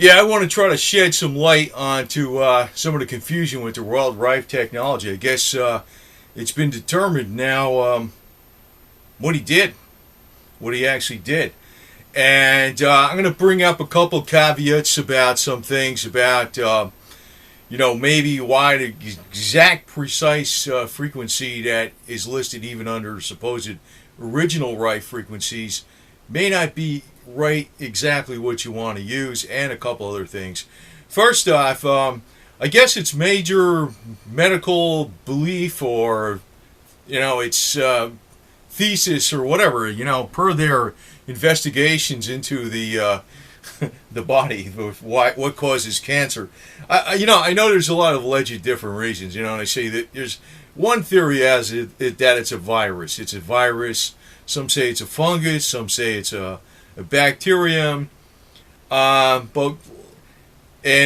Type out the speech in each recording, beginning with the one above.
Yeah, I want to try to shed some light onto some of the confusion with the Royal Rife technology. I guess it's been determined now what he did, what he actually did. And I'm going to bring up a couple caveats about some things about, maybe why the exact precise frequency that is listed even under supposed original Rife frequencies may not be right exactly what you want to use, and a couple other things. First off, I guess it's major medical belief, or it's thesis or whatever, per their investigations into the the body, what causes cancer. I know there's a lot of alleged different reasons, and I say that there's one theory has it that it's a virus. It's a virus. Some say it's a fungus. Some say it's a bacterium. And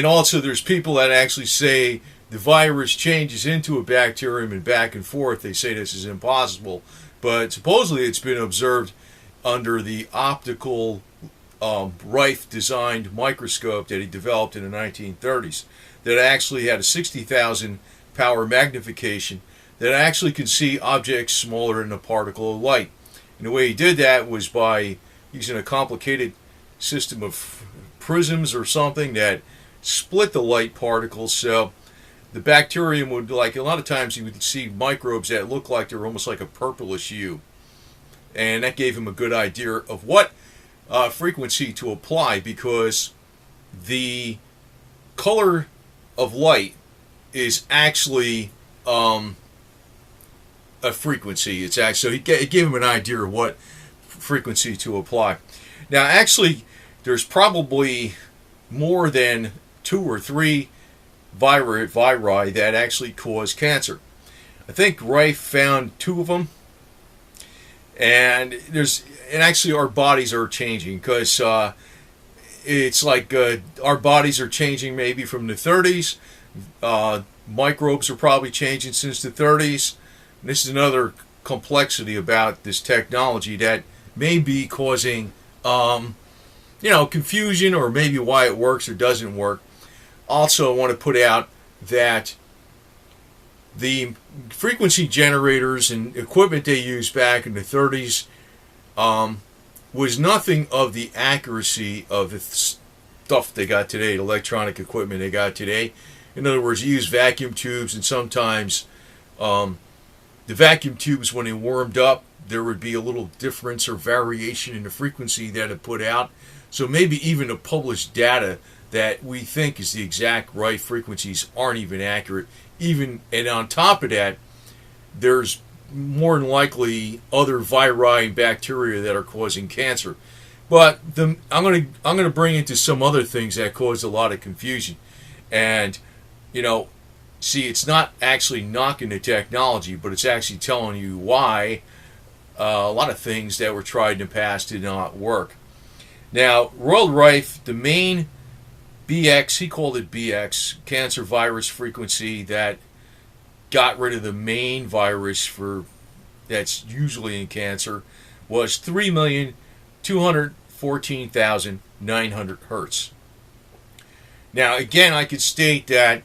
also there's people that actually say the virus changes into a bacterium and back and forth. They say this is impossible, but supposedly it's been observed under the optical Rife designed microscope that he developed in the 1930s that actually had a 60,000 power magnification that actually could see objects smaller than a particle of light. And the way he did that was by using a complicated system of prisms or something that split the light particles. So the bacterium would, like a lot of times you would see microbes that look like they're almost like a purplish hue. And that gave him a good idea of what frequency to apply, because the color of light is actually a frequency. It's actually, so it gave him an idea of what frequency to apply. Now, actually, there's probably more than 2 or 3 viri that actually cause cancer. I think Rife found 2 of them, and actually our bodies are changing, because it's like our bodies are changing maybe from the 30s. Microbes are probably changing since the 30s. And this is another complexity about this technology that may be causing confusion, or maybe why it works or doesn't work. Also, I want to put out that the frequency generators and equipment they used back in the 30s was nothing of the accuracy of the stuff they got today, the electronic equipment they got today. In other words, you use vacuum tubes, and sometimes the vacuum tubes, when they warmed up, there would be a little difference or variation in the frequency that it put out. So maybe even the published data that we think is the exact right frequencies aren't even accurate. And on top of that, there's more than likely other viri and bacteria that are causing cancer. But I'm going to bring into some other things that cause a lot of confusion. And see, it's not actually knocking the technology, but it's actually telling you why a lot of things that were tried in the past did not work. Now, Royal Rife, the main BX, he called it BX, cancer virus frequency, that got rid of the main virus that's usually in cancer, was 3,214,900 hertz. Now, again, I could state that,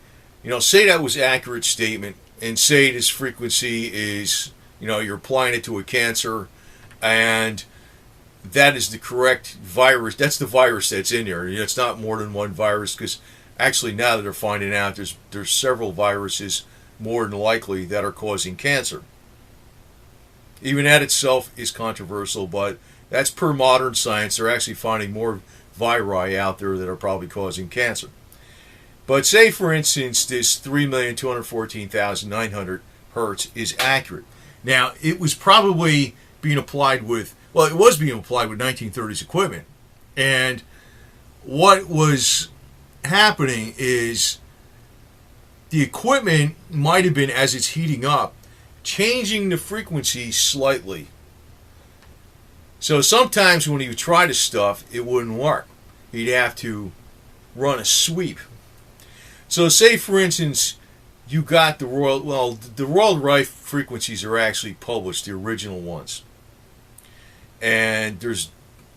say that was an accurate statement, and say this frequency is, you're applying it to a cancer, and that is the correct virus. That's the virus that's in there. It's not more than one virus, because actually now that they're finding out there's several viruses more than likely that are causing cancer. Even that itself is controversial, but that's per modern science. They're actually finding more viri out there that are probably causing cancer. But say, for instance, this 3,214,900 hertz is accurate. Now, it was probably being applied with, it was being applied with 1930s equipment. And what was happening is the equipment might have been, as it's heating up, changing the frequency slightly. So sometimes when he would try this stuff, it wouldn't work. He'd have to run a sweep. So say, for instance, you got the Royal Rife frequencies are actually published, the original ones. And there's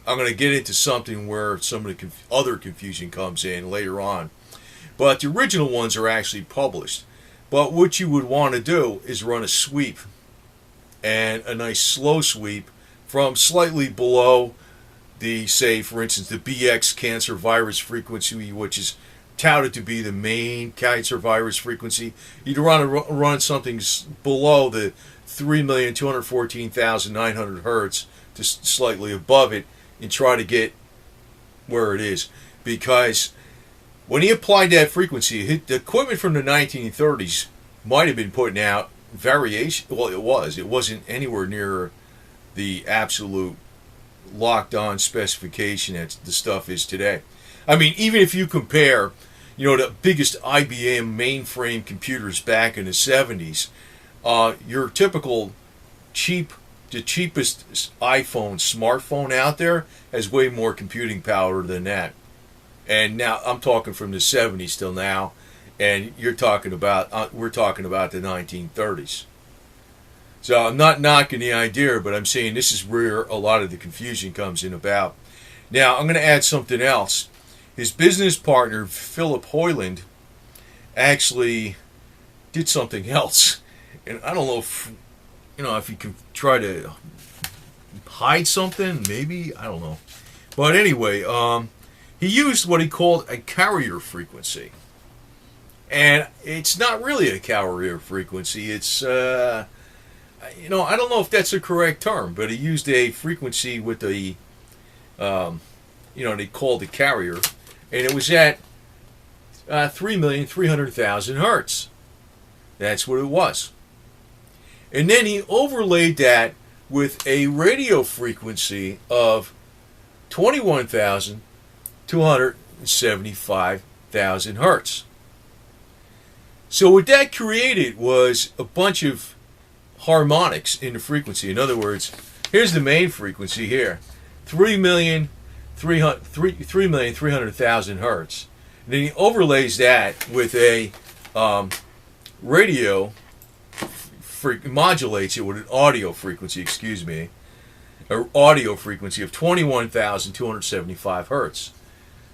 I'm going to get into something where some of the other confusion comes in later on. But the original ones are actually published. But what you would want to do is run a sweep, and a nice slow sweep from slightly below the, say, for instance, the BX cancer virus frequency, which is touted to be the main cancer virus frequency. You'd want to run something below the 3,214,900 hertz to slightly above it and try to get where it is. Because when he applied that frequency, the equipment from the 1930s might have been putting out variation. Well, it was. It wasn't anywhere near the absolute locked-on specification that the stuff is today. I mean, even if you compare, the biggest IBM mainframe computers back in the 70s, your typical the cheapest smartphone out there has way more computing power than that. And now I'm talking from the 70s till now, and we're talking about the 1930s. So I'm not knocking the idea, but I'm saying this is where a lot of the confusion comes in about. Now I'm going to add something else. His business partner, Philip Hoyland, actually did something else. And I don't know if you can try to hide something, maybe, I don't know. But anyway, he used what he called a carrier frequency. And it's not really a carrier frequency. It's, I don't know if that's a correct term, but he used a frequency with a, they called it carrier. And it was at 3,300,000 hertz. That's what it was. And then he overlaid that with a radio frequency of 21,275,000 hertz. So what that created was a bunch of harmonics in the frequency. In other words, here's the main frequency here, 3,300,000 hertz. And then he overlays that with a radio, modulates it with an audio frequency, an audio frequency of 21,275 hertz.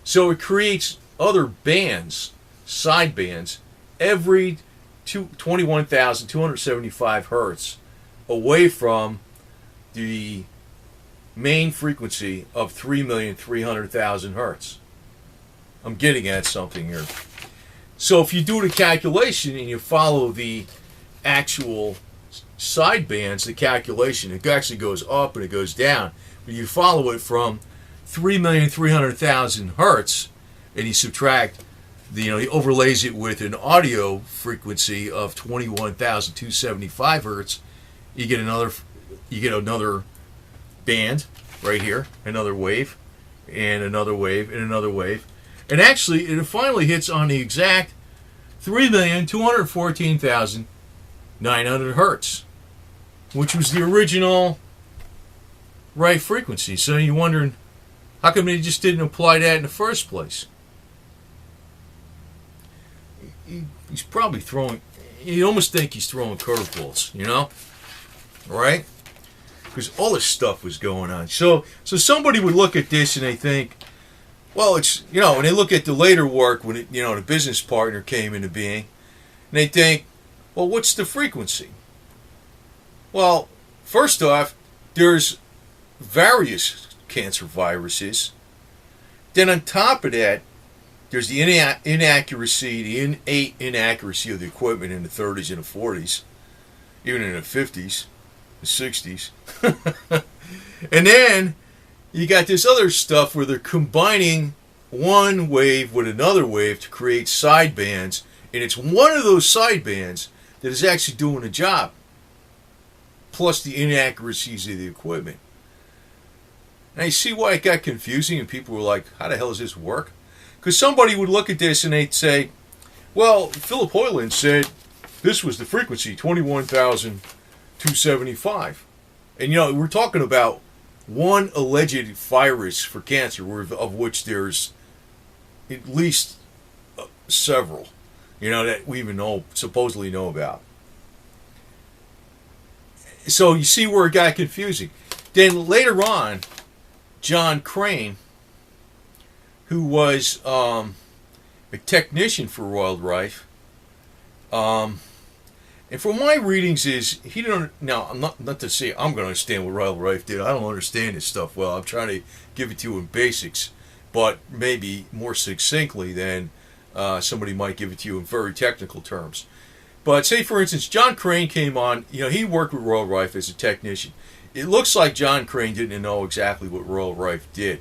So it creates other bands, sidebands, every 21,275 hertz away from the main frequency of 3,300,000 hertz. I'm getting at something here. So if you do the calculation and you follow the actual sidebands, the calculation, it actually goes up and it goes down. But you follow it from 3,300,000 hertz and you subtract he overlays it with an audio frequency of 21,275 hertz. You get another band right here, another wave, and another wave, and another wave. And actually, it finally hits on the exact 3,214,900 hertz, which was the original Rife frequency. So you're wondering, how come they just didn't apply that in the first place? He's probably throwing, you almost think he's throwing curveballs, right? Because all this stuff was going on. So somebody would look at this and they think, well, it's, when they look at the later work when, the business partner came into being, and they think, well, what's the frequency? Well, first off, there's various cancer viruses. Then on top of that, there's the inaccuracy, the innate inaccuracy of the equipment in the 30s and the 40s, even in the 50s, the 60s. And then you got this other stuff where they're combining one wave with another wave to create sidebands, and it's one of those sidebands that is actually doing the job, plus the inaccuracies of the equipment. Now you see why it got confusing and people were like, how the hell does this work? Because somebody would look at this and they'd say, well, Philip Hoyland said this was the frequency, 21,275. And, we're talking about one alleged virus for cancer, of which there's at least several, that we even supposedly know about. So you see where it got confusing. Then later on, John Crane, who was a technician for Royal Rife. And from my readings is, he don't, now I'm not to say I'm going to understand what Royal Rife did. I don't understand this stuff well. I'm trying to give it to you in basics, but maybe more succinctly than somebody might give it to you in very technical terms. But say, for instance, John Crane came on, he worked with Royal Rife as a technician. It looks like John Crane didn't know exactly what Royal Rife did.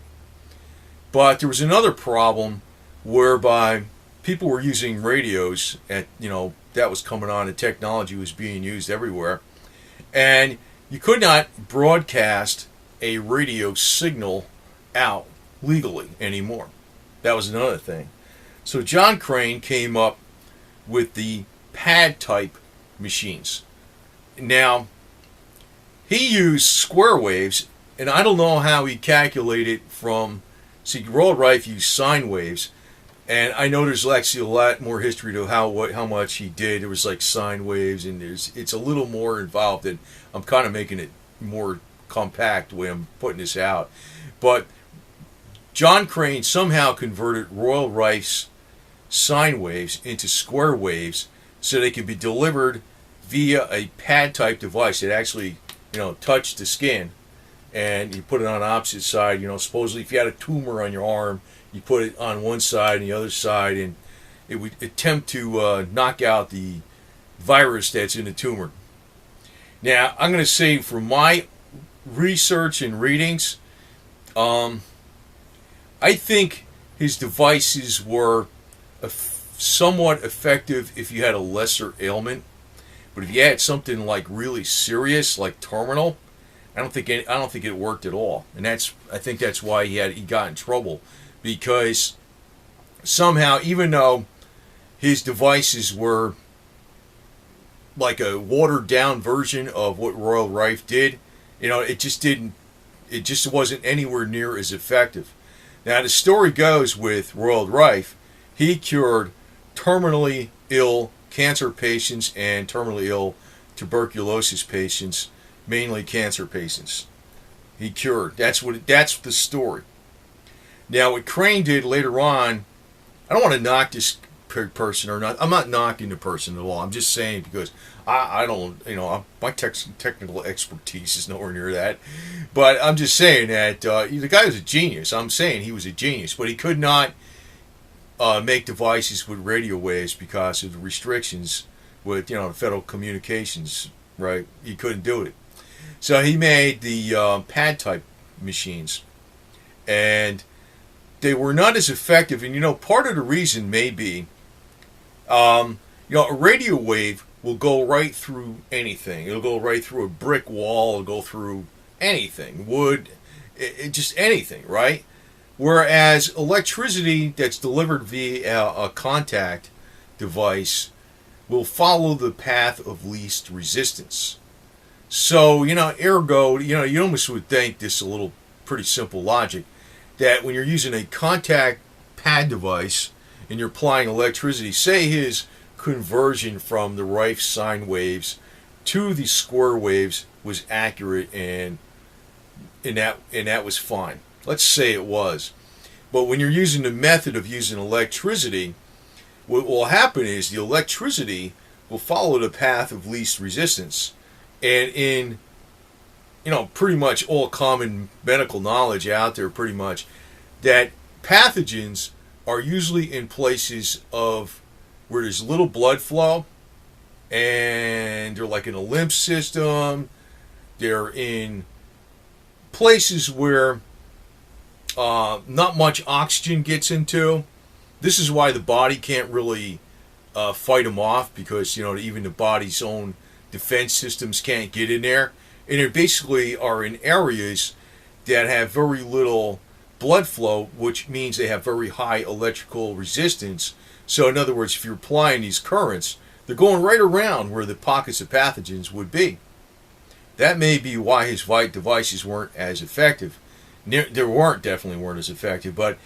But there was another problem whereby people were using radios at, that was coming on and technology was being used everywhere. And you could not broadcast a radio signal out legally anymore. That was another thing. So John Crane came up with the pad type machines. Now, he used square waves, and I don't know how he calculated from, see, Royal Rife used sine waves, and I know there's actually a lot more history to how much he did. There was like sine waves, and it's a little more involved, and I'm kind of making it more compact the way I'm putting this out. But John Crane somehow converted Royal Rife's sine waves into square waves so they could be delivered via a pad type device that actually, touched the skin, and you put it on the opposite side. Supposedly if you had a tumor on your arm, you put it on one side and the other side, and it would attempt to knock out the virus that's in the tumor. Now, I'm going to say from my research and readings, I think his devices were somewhat effective if you had a lesser ailment, but if you had something like really serious, like terminal, I don't think it worked at all, and I think that's why he got in trouble, because somehow, even though his devices were like a watered down version of what Royal Rife did, it just wasn't anywhere near as effective. Now, the story goes with Royal Rife, he cured terminally ill cancer patients and terminally ill tuberculosis patients, mainly cancer patients. He cured. That's the story. Now, what Crane did later on, I don't want to knock this person or not. I'm not knocking the person at all. I'm just saying because I don't, my technical expertise is nowhere near that. But I'm just saying that the guy was a genius. I'm saying he was a genius, but he could not make devices with radio waves because of the restrictions with, the Federal Communications, right? He couldn't do it. So he made the pad type machines, and they were not as effective. And part of the reason may be, a radio wave will go right through anything. It'll go right through a brick wall. It'll go through anything, wood, just anything, right? Whereas electricity that's delivered via a contact device will follow the path of least resistance. So, ergo, you almost would think this is a little pretty simple logic, that when you're using a contact pad device and you're applying electricity, say his conversion from the Rife sine waves to the square waves was accurate, and that was fine. Let's say it was. But when you're using the method of using electricity, what will happen is the electricity will follow the path of least resistance. And in, pretty much all common medical knowledge out there, pretty much, that pathogens are usually in places of where there's little blood flow, and they're like in a lymph system. They're in places where not much oxygen gets into. This is why the body can't really fight them off, because even the body's own defense systems can't get in there, and they basically are in areas that have very little blood flow, which means they have very high electrical resistance. So in other words, if you're applying these currents, they're going right around where the pockets of pathogens would be. That may be why his devices weren't as effective. Definitely weren't as effective. But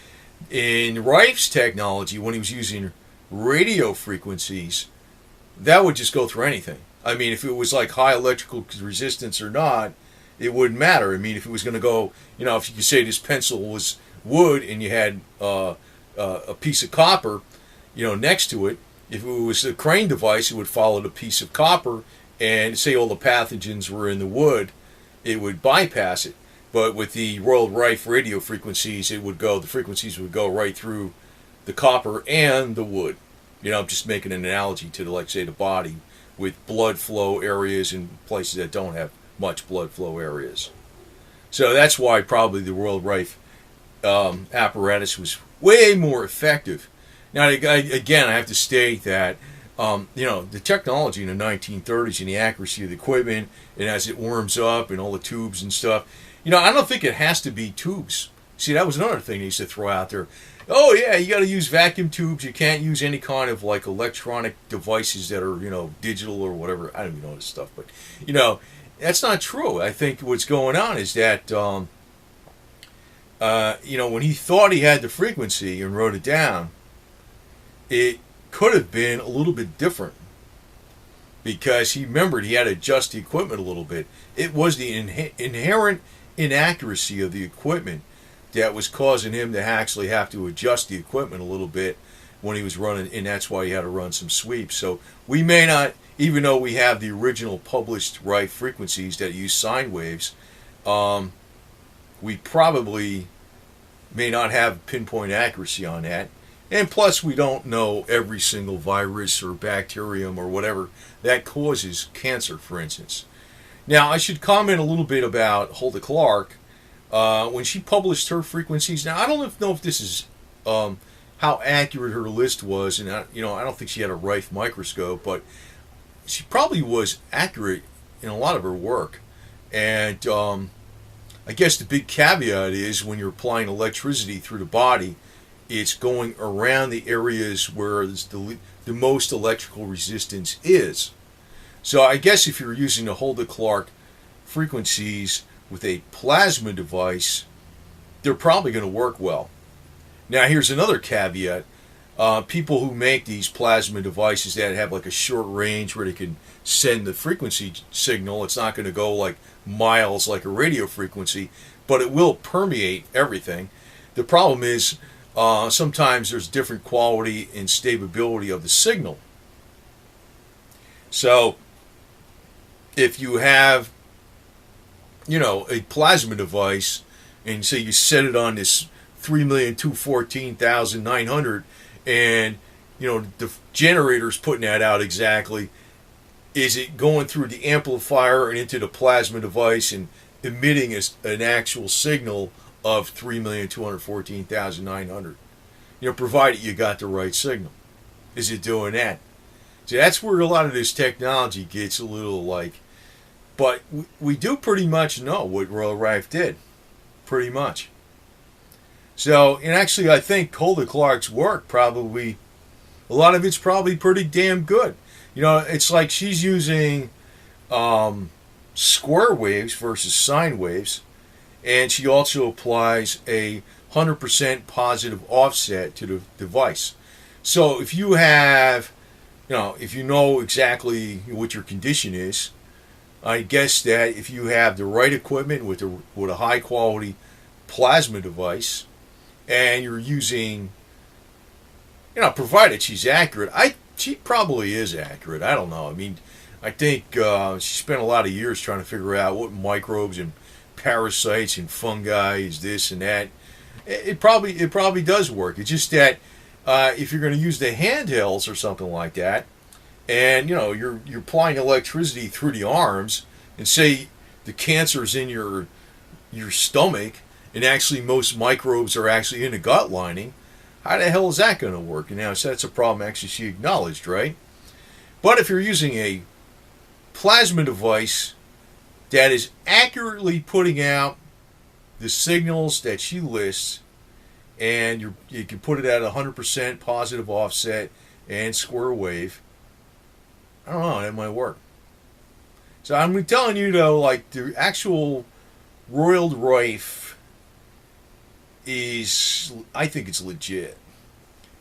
in Rife's technology, when he was using radio frequencies, that would just go through anything. I mean, if it was like high electrical resistance or not, it wouldn't matter. I mean, if it was going to go, if you could say this pencil was wood and you had a piece of copper, next to it, if it was a crane device, it would follow the piece of copper, and say all the pathogens were in the wood, it would bypass it. But with the Royal Rife radio frequencies, the frequencies would go right through the copper and the wood. I'm just making an analogy to, the body with blood flow areas and places that don't have much blood flow areas. So that's why probably the Royal Rife apparatus was way more effective. Now, again, I have to state that, the technology in the 1930s and the accuracy of the equipment, and as it warms up and all the tubes and stuff, I don't think it has to be tubes. See, that was another thing they used to throw out there. Oh, yeah, you got to use vacuum tubes. You can't use any kind of, electronic devices that are, digital or whatever. I don't even know this stuff, but, that's not true. I think what's going on is that, when he thought he had the frequency and wrote it down, it could have been a little bit different, because he remembered he had to adjust the equipment a little bit. It was the inherent inaccuracy of the equipment that was causing him to actually have to adjust the equipment a little bit when he was running, and that's why he had to run some sweeps. So we may not, even though we have the original published Rife frequencies that use sine waves, we probably may not have pinpoint accuracy on that. And plus, we don't know every single virus or bacterium or whatever that causes cancer, for instance. Now, I should comment a little bit about Hulda Clark. When she published her frequencies, now I don't know if this is how accurate her list was, and I don't think she had a Rife microscope, but she probably was accurate in a lot of her work. And I guess the big caveat is when you're applying electricity through the body, it's going around the areas where the most electrical resistance is. So I guess if you're using the Hulda Clark frequencies with a plasma device, they're probably going to work well. Now here's another caveat. People who make these plasma devices that have a short range where they can send the frequency signal, it's not going to go miles like a radio frequency, but it will permeate everything. The problem is sometimes there's different quality and stability of the signal. So if you have a plasma device, and say you set it on this 3,214,900, and the generator's putting that out exactly, is it going through the amplifier and into the plasma device and emitting an actual signal of 3,214,900? Provided you got the right signal. Is it doing that? See, that's where a lot of this technology gets a little but we do pretty much know what Royal Rife did. Pretty much. So, and actually I think Hulda Clark's work probably, a lot of it's probably pretty damn good. It's like she's using square waves versus sine waves, and she also applies a 100% positive offset to the device. So if you have, if you know exactly what your condition is, I guess that if you have the right equipment with a high quality plasma device, and you're using, provided she's accurate, she probably is accurate. I don't know. I mean, I think she spent a lot of years trying to figure out what microbes and parasites and fungi is this and that. It probably does work. It's just that if you're going to use the handhelds or something like that, and you're applying electricity through the arms, and say the cancer's in your stomach, and actually most microbes are actually in the gut lining, how the hell is that going to work? And now, so that's a problem actually she acknowledged, right? But if you're using a plasma device that is accurately putting out the signals that she lists, and you can put it at 100% positive offset and square wave, I don't know, that might work. So I'm telling you though, the actual Royal Rife is, I think it's legit.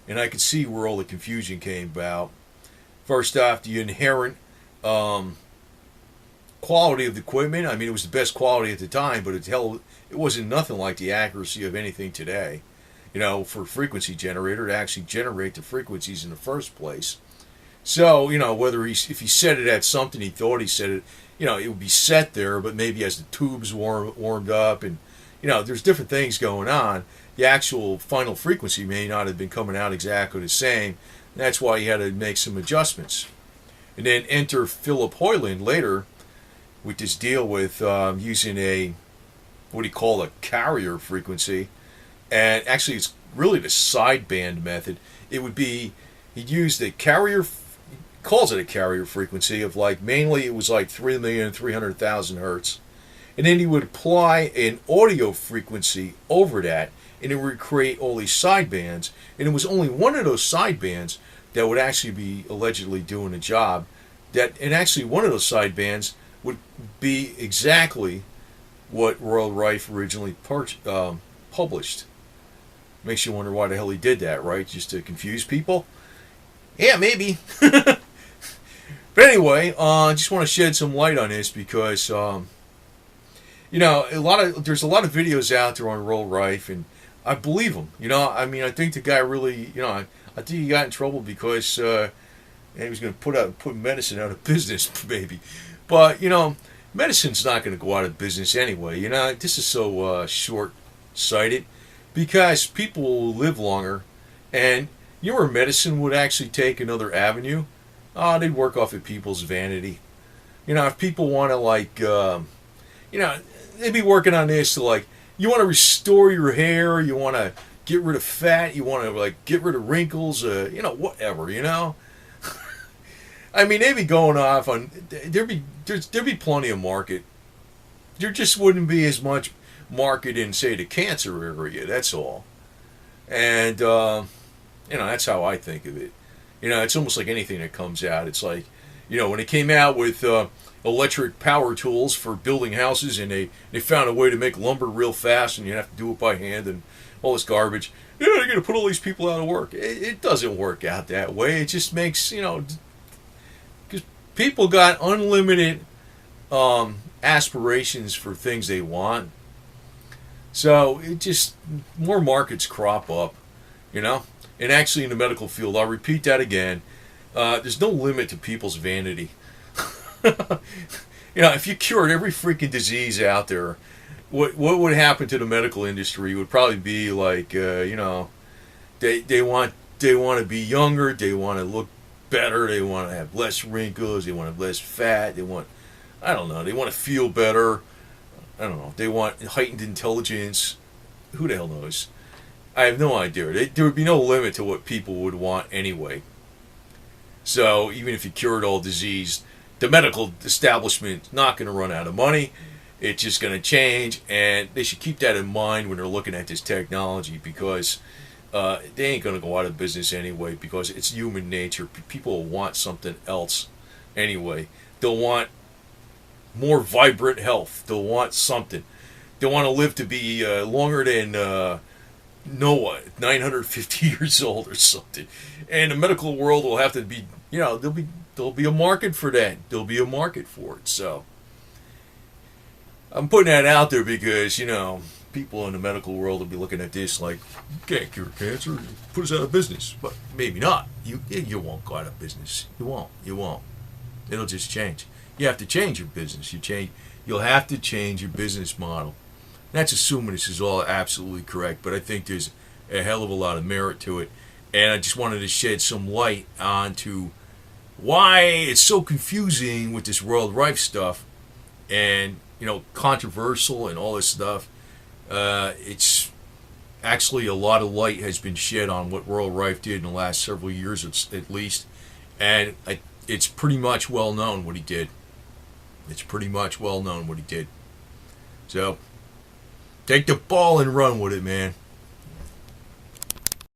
And I can see where all the confusion came about. First off, the inherent quality of the equipment, I mean, it was the best quality at the time, but it wasn't nothing like the accuracy of anything today. You know, for a frequency generator to actually generate the frequencies in the first place. So, you know, if he set it at something, he thought he set it, you know, it would be set there, but maybe as the tubes warmed up and, you know, there's different things going on. The actual final frequency may not have been coming out exactly the same. That's why he had to make some adjustments. And then enter Philip Hoyland later with this deal with using what he called a carrier frequency. And actually, it's really the sideband method. It would be, he'd use the carrier, calls it a carrier frequency of like, mainly it was like 3,300,000 hertz. And then he would apply an audio frequency over that, and it would create all these sidebands. And it was only one of those sidebands that would actually be allegedly doing a job. And actually, one of those sidebands would be exactly what Royal Rife originally published. Makes you wonder why the hell he did that, right? Just to confuse people? Yeah, maybe. But anyway, I just want to shed some light on this because, you know, there's a lot of videos out there on Royal Rife, and I believe them. You know, I mean, I think the guy really, you know, I think he got in trouble because he was going to put medicine out of business, maybe. But, you know, medicine's not going to go out of business anyway. You know, this is so short-sighted because people will live longer, and you know where medicine would actually take another avenue? They'd work off of people's vanity. You know, if people want to, like, you know, they'd be working on this to, like, you want to restore your hair, you want to get rid of fat, you want to, like, get rid of wrinkles, you know, whatever, you know? I mean, they'd be going off on, there'd be plenty of market. There just wouldn't be as much market in, say, the cancer area, that's all. And, you know, that's how I think of it. You know, it's almost like anything that comes out. It's like, you know, when it came out with electric power tools for building houses, and they found a way to make lumber real fast, and you have to do it by hand and all this garbage. Yeah, they're going to put all these people out of work. It doesn't work out that way. It just makes, you know, because people got unlimited aspirations for things they want. So it just, more markets crop up, you know. And actually in the medical field, I'll repeat that again, there's no limit to people's vanity. You know, if you cured every freaking disease out there, what would happen to the medical industry would probably be like, you know, they want to be younger, they want to look better, they want to have less wrinkles, they want to have less fat, they want to feel better. I don't know. They want heightened intelligence. Who the hell knows? I have no idea. There would be no limit to what people would want anyway. So even if you cured all disease, the medical establishment's not going to run out of money. It's just going to change, and they should keep that in mind when they're looking at this technology, because they ain't going to go out of business anyway, because it's human nature. People will want something else anyway. They'll want more vibrant health. They'll want something. They want to live to be longer than Noah, 950 years old or something. And the medical world will have to be, you know, there'll be a market for that. There'll be a market for it. So I'm putting that out there because, you know, people in the medical world will be looking at this like, you can't cure cancer, put us out of business. But maybe not. You won't go out of business. You won't. It'll just change. You have to change your business. You'll have to change your business model. That's assuming this is all absolutely correct, but I think there's a hell of a lot of merit to it. And I just wanted to shed some light onto why it's so confusing with this World Rife stuff, and, you know, controversial and all this stuff. It's actually, a lot of light has been shed on what Royal Rife did in the last several years at least, and it's pretty much well known what he did. So take the ball and run with it, man.